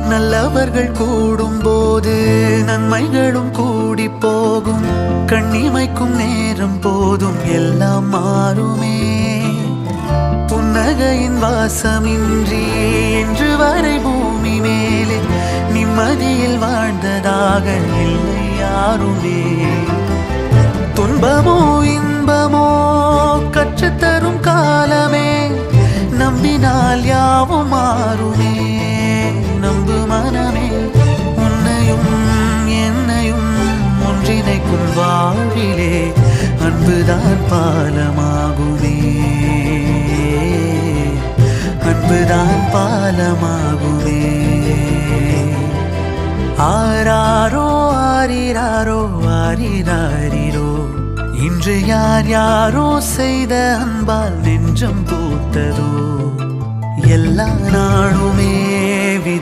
நல்லவர்கள் கூடும்போது நன்மைகளும் கூடி போகும். கண்ணிமைக்கும் நேரம் போதும் எல்லாம் மாறுமே. புன்னகையின் வாசமின்றி என்று வரை பூமி மேலே நிம்மதியில் வாழ்ந்ததாக இல்லை யாருமே. துன்பமோ இன்பமோ கற்றுத்தரும் காலமே, நம்பினால் யாவும் மாறுமே. நம்பு மனமே, உன்னையும் என்னையும் ஒன்றிணைக்கும் வாழ்விலே அன்புதான் பாலமாகுமே. அன்புதான் பாலமாகுமே. ஆராரோ ஆரிராரோ ஆரிராரிரோ, இன்று யார் யாரோ செய்த அன்பால் நெஞ்சம் பூத்ததோ. எல்லா நாளுமே விதை